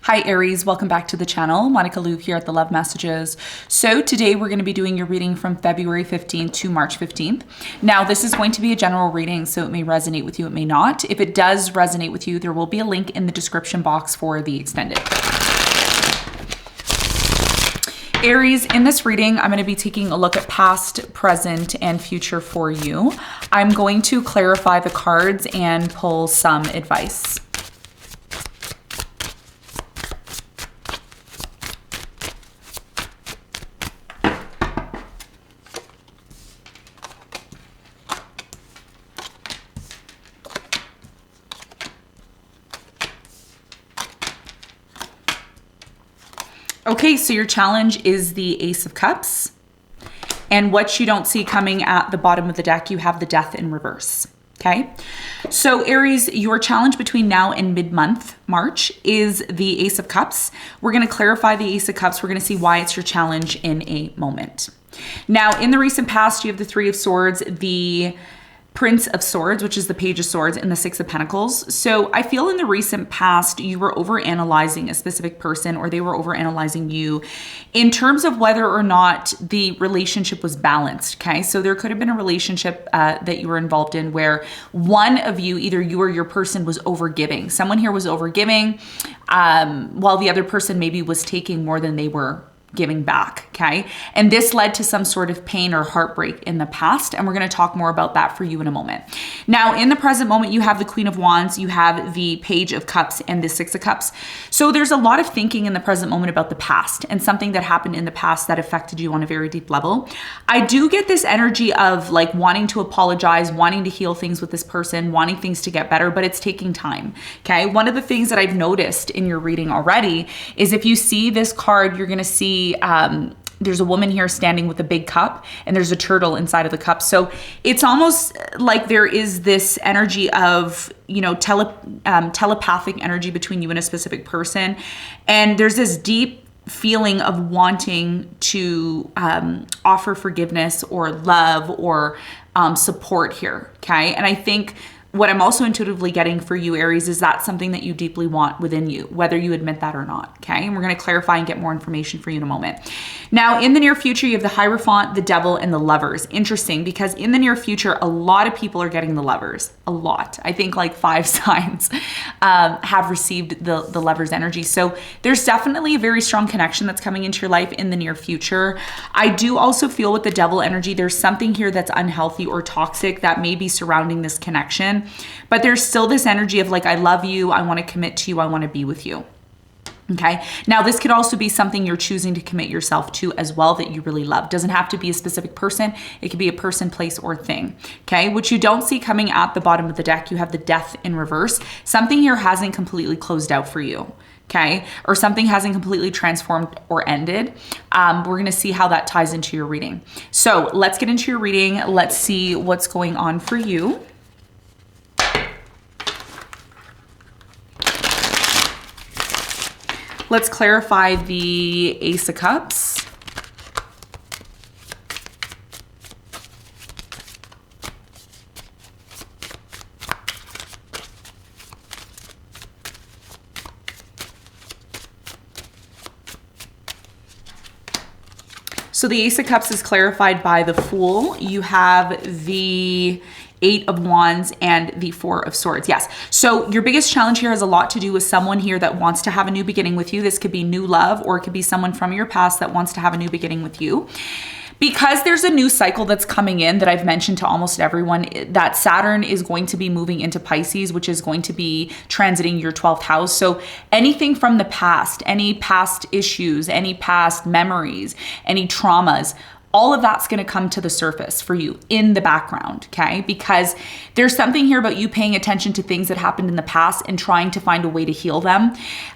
Hi Aries, welcome back to the channel. Monica Lou here at the Love Messages. So today we're going to be doing your reading from February 15th to March 15th. Now this is going to be a general reading, so it may resonate with you, it may not. If it does resonate with you, there will be a link in the description box for the extended. Aries, in this reading, I'm going to be taking a look at past, present, and future for you. I'm going to clarify the cards and pull some advice. Okay, so your challenge is the Ace of Cups. And what you don't see coming at the bottom of the deck, you have the Death in reverse. Okay, so Aries, your challenge between now and mid-month March is the Ace of Cups. We're going to clarify the Ace of Cups. We're going to see why it's your challenge in a moment. Now, in the recent past, you have the Three of Swords, the Prince of Swords, which is the Page of Swords, and the Six of Pentacles. So I feel in the recent past, you were overanalyzing a specific person or they were overanalyzing you in terms of whether or not the relationship was balanced, okay? So there could have been a relationship that you were involved in where one of you, either you or your person, was overgiving. Someone here was overgiving while the other person maybe was taking more than they were giving back, okay? And this led to some sort of pain or heartbreak in the past, and we're going to talk more about that for you in a moment. Now, in the present moment, you have the Queen of Wands, you have the Page of Cups, and the Six of Cups. So there's a lot of thinking in the present moment about the past and something that happened in the past that affected you on a very deep level. I do get this energy of like wanting to apologize, wanting to heal things with this person, wanting things to get better, but it's taking time, okay? One of the things that I've noticed in your reading already is if you see this card, you're going to see there's a woman here standing with a big cup and there's a turtle inside of the cup. So it's almost like there is this energy of, you know, telepathic energy between you and a specific person. And there's this deep feeling of wanting to offer forgiveness or love or support here, okay? And I think what I'm also intuitively getting for you, Aries, is that something that you deeply want within you, whether you admit that or not, okay? And we're going to clarify and get more information for you in a moment. Now, in the near future, you have the Hierophant, the Devil, and the Lovers. Interesting, because in the near future, a lot of people are getting the Lovers. A lot. I think like 5 signs have received the Lovers energy. So there's definitely a very strong connection that's coming into your life in the near future. I do also feel with the Devil energy, there's something here that's unhealthy or toxic that may be surrounding this connection. But there's still this energy of like, I love you, I want to commit to you, I want to be with you. Okay. Now this could also be something you're choosing to commit yourself to as well that you really love. Doesn't have to be a specific person. It could be a person, place, or thing. Okay. What you don't see coming at the bottom of the deck, you have the Death in reverse. Something here hasn't completely closed out for you. Okay. Or something hasn't completely transformed or ended. We're going to see how that ties into your reading. So let's get into your reading. Let's see what's going on for you. Let's clarify the Ace of Cups. So the Ace of Cups is clarified by the Fool. You have the Eight of Wands and the Four of Swords. Yes. So your biggest challenge here has a lot to do with someone here that wants to have a new beginning with you. This could be new love, or it could be someone from your past that wants to have a new beginning with you. Because there's a new cycle that's coming in that I've mentioned to almost everyone, that Saturn is going to be moving into Pisces, which is going to be transiting your 12th house. So anything from the past, any past issues, any past memories, any traumas, all of that's going to come to the surface for you in the background, okay? Because there's something here about you paying attention to things that happened in the past and trying to find a way to heal them.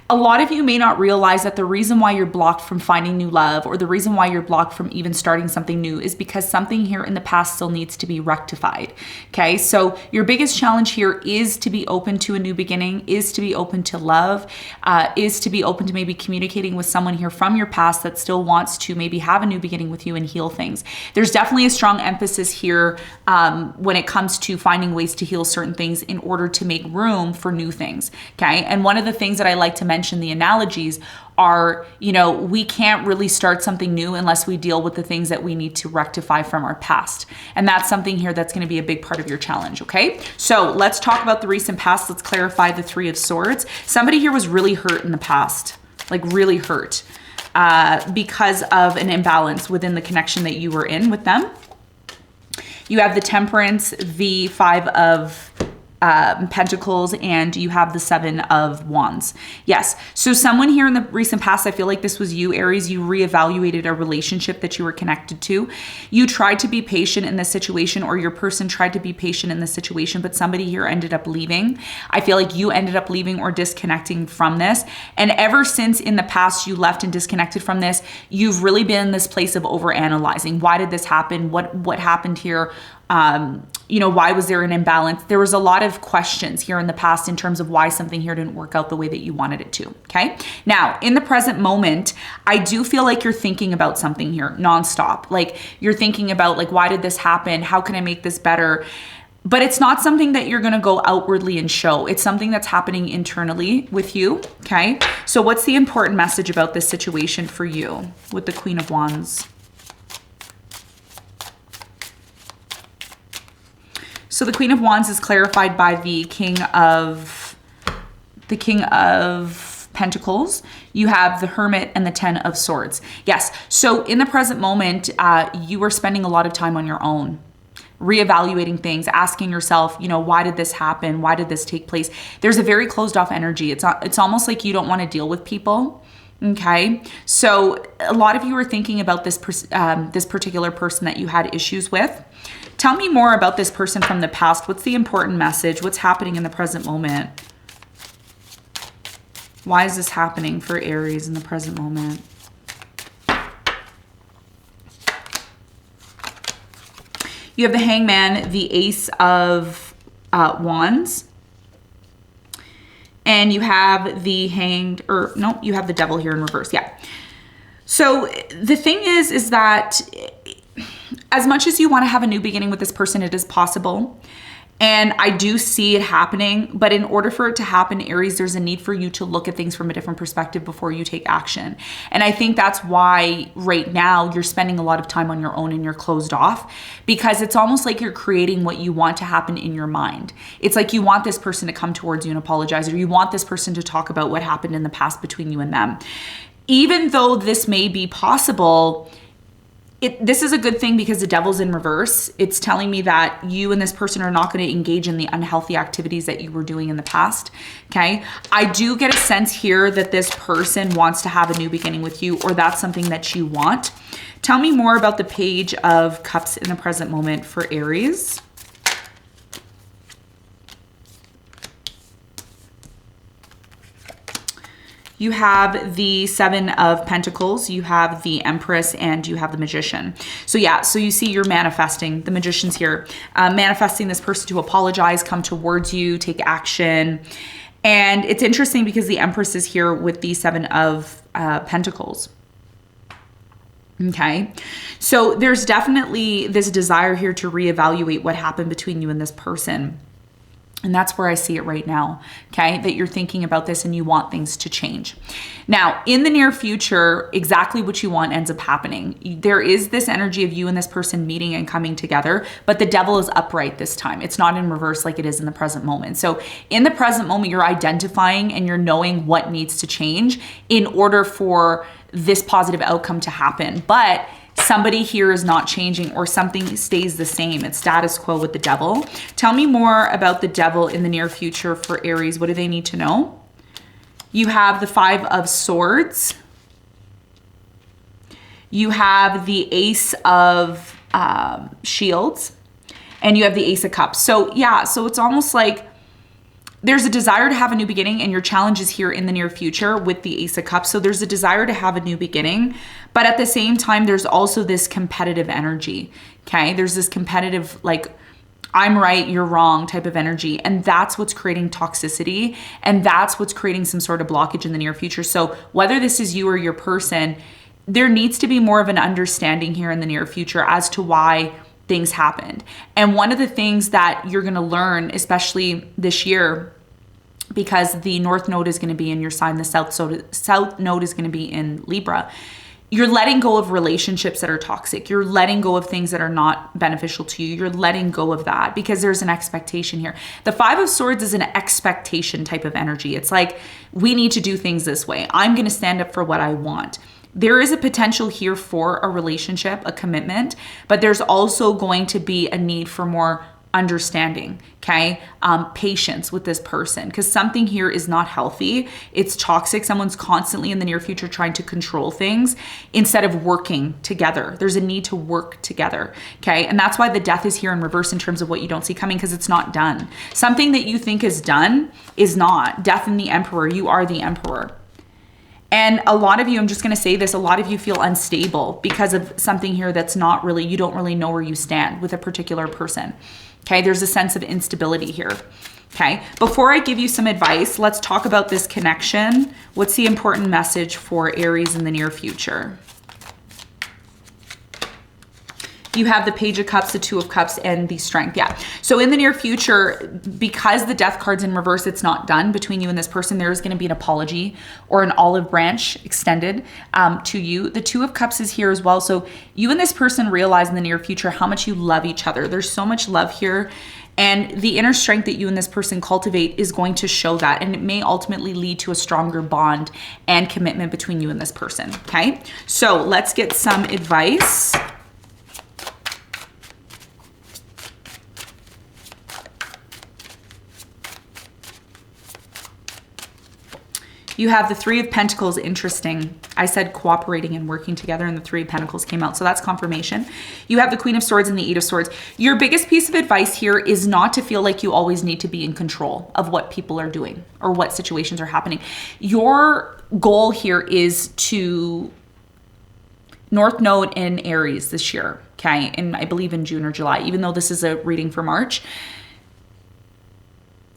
A lot of you may not realize that the reason why you're blocked from finding new love, or the reason why you're blocked from even starting something new, is because something here in the past still needs to be rectified, okay? So your biggest challenge here is to be open to a new beginning, is to be open to love, is to be open to maybe communicating with someone here from your past that still wants to maybe have a new beginning with you and heal things. There's definitely a strong emphasis here when it comes to finding ways to heal certain things in order to make room for new things, okay? And one of the things that I like to mention, the analogies, are, you know, we can't really start something new unless we deal with the things that we need to rectify from our past. And that's something here that's going to be a big part of your challenge, okay? So let's talk about the recent past. Let's clarify the Three of Swords. Somebody here was really hurt in the past, like really hurt because of an imbalance within the connection that you were in with them. You have the Temperance, the Five of Pentacles, and you have the Seven of Wands. Yes. So someone here in the recent past, I feel like this was you, Aries, you reevaluated a relationship that you were connected to. You tried to be patient in this situation, or your person tried to be patient in this situation, but somebody here ended up leaving. I feel like you ended up leaving or disconnecting from this. And ever since in the past you left and disconnected from this, you've really been in this place of overanalyzing. Why did this happen? What happened here? You know, why was there an imbalance? There was a lot of questions here in the past in terms of why something here didn't work out the way that you wanted it to, okay? Now, in the present moment, I do feel like you're thinking about something here nonstop. Like you're thinking about like, why did this happen? How can I make this better? But it's not something that you're going to go outwardly and show. It's something that's happening internally with you, okay? So what's the important message about this situation for you with the Queen of Wands? So the Queen of Wands is clarified by the King of Pentacles. You have the Hermit and the Ten of Swords. Yes. So in the present moment, you are spending a lot of time on your own, reevaluating things, asking yourself, you know, why did this happen? Why did this take place? There's a very closed off energy. It's almost like you don't want to deal with people. Okay. So a lot of you are thinking about this particular person that you had issues with. Tell me more about this person from the past. What's the important message? What's happening in the present moment? Why is this happening for Aries in the present moment? You have the Hangman, the Ace of Wands, and you have the Hanged, or no, you have the Devil here in reverse. Yeah. So the thing is that as much as you want to have a new beginning with this person, it is possible. And I do see it happening, but in order for it to happen, Aries, there's a need for you to look at things from a different perspective before you take action. And I think that's why right now you're spending a lot of time on your own and you're closed off, because it's almost like you're creating what you want to happen in your mind. It's like you want this person to come towards you and apologize, or you want this person to talk about what happened in the past between you and them. Even though this may be possible, this is a good thing because the Devil's in reverse. It's telling me that you and this person are not going to engage in the unhealthy activities that you were doing in the past, okay? I do get a sense here that this person wants to have a new beginning with you, or that's something that you want. Tell me more about the Page of Cups in the present moment for Aries. You have the Seven of Pentacles, you have the Empress, and you have the Magician. So yeah, so you see you're manifesting, the Magician's here, manifesting this person to apologize, come towards you, take action. And it's interesting because the Empress is here with the Seven of Pentacles. Okay, so there's definitely this desire here to reevaluate what happened between you and this person. And that's where I see it right now, okay? That you're thinking about this and you want things to change. Now, in the near future, exactly what you want ends up happening. There is this energy of you and this person meeting and coming together, but the Devil is upright this time. It's not in reverse like it is in the present moment. So in the present moment, you're identifying and you're knowing what needs to change in order for this positive outcome to happen. But somebody here is not changing, or something stays the same. It's status quo with the Devil. Tell me more about the Devil in the near future for Aries. What do they need to know? You have the Five of Swords. You have the Ace of Shields, and you have the Ace of Cups. So yeah, so it's almost like there's a desire to have a new beginning, and your challenge is here in the near future with the Ace of Cups. So there's a desire to have a new beginning, but at the same time, there's also this competitive energy, okay? There's this competitive, like, I'm right, you're wrong type of energy. And that's what's creating toxicity, and that's what's creating some sort of blockage in the near future. So whether this is you or your person, there needs to be more of an understanding here in the near future as to why things happened. And one of the things that you're going to learn, especially this year, because the North Node is going to be in your sign, the South Node is going to be in Libra, you're letting go of relationships that are toxic. You're letting go of things that are not beneficial to you. You're letting go of that because there's an expectation here. The Five of Swords is an expectation type of energy. It's like, we need to do things this way. I'm going to stand up for what I want. There is a potential here for a relationship, a commitment, but there's also going to be a need for more understanding, okay? Patience with this person, because something here is not healthy. It's toxic. Someone's constantly in the near future trying to control things instead of working together. There's a need to work together, okay? And that's why the Death is here in reverse in terms of what you don't see coming, because it's not done. Something that you think is done is not. Death and the Emperor, you are the Emperor. And a lot of you, I'm just going to say this, a lot of you feel unstable because of something here that's not really, you don't really know where you stand with a particular person. Okay, there's a sense of instability here. Okay, before I give you some advice, let's talk about this connection. What's the important message for Aries in the near future? You have the Page of Cups, the Two of Cups, and the Strength. Yeah. So in the near future, because the Death card's in reverse, it's not done between you and this person. There is going to be an apology or an olive branch extended to you. The Two of Cups is here as well. So you and this person realize in the near future how much you love each other. There's so much love here. And the inner strength that you and this person cultivate is going to show that. And it may ultimately lead to a stronger bond and commitment between you and this person. Okay. So let's get some advice. You have the Three of Pentacles. Interesting. I said cooperating and working together, and the Three of Pentacles came out. So that's confirmation. You have the Queen of Swords and the Eight of Swords. Your biggest piece of advice here is not to feel like you always need to be in control of what people are doing or what situations are happening. Your goal here is to North Node in Aries this year, okay? And I believe in June or July, even though this is a reading for March.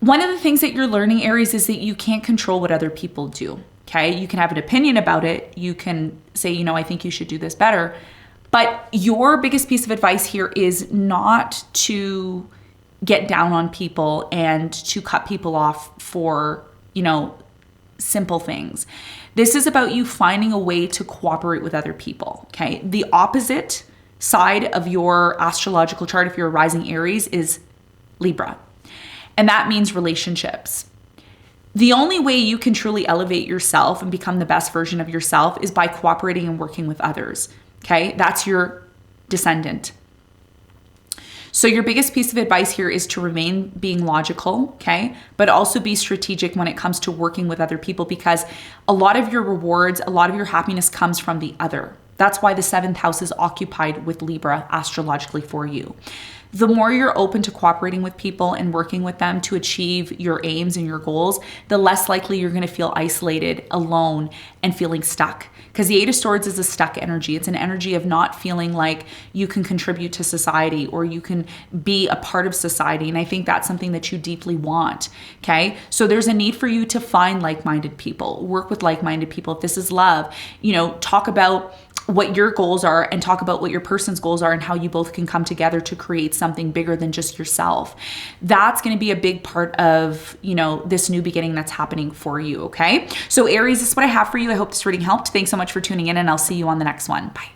One of the things that you're learning, Aries, is that you can't control what other people do, okay? You can have an opinion about it. You can say, you know, I think you should do this better. But your biggest piece of advice here is not to get down on people and to cut people off for, you know, simple things. This is about you finding a way to cooperate with other people, okay? The opposite side of your astrological chart, if you're a rising Aries, is Libra. And that means relationships. The only way you can truly elevate yourself and become the best version of yourself is by cooperating and working with others. Okay, that's your descendant. So your biggest piece of advice here is to remain being logical, okay, but also be strategic when it comes to working with other people, because a lot of your rewards, a lot of your happiness comes from the other. That's why the 7th house is occupied with Libra astrologically for you. The more you're open to cooperating with people and working with them to achieve your aims and your goals, the less likely you're going to feel isolated, alone, and feeling stuck. Because the Eight of Swords is a stuck energy. It's an energy of not feeling like you can contribute to society or you can be a part of society. And I think that's something that you deeply want. Okay. So there's a need for you to find like-minded people, work with like-minded people. If this is love, you know, talk about what your goals are and talk about what your person's goals are and how you both can come together to create something bigger than just yourself. That's going to be a big part of, you know, this new beginning that's happening for you. Okay. So Aries, this is what I have for you. I hope this reading helped. Thanks so much for tuning in, and I'll see you on the next one. Bye.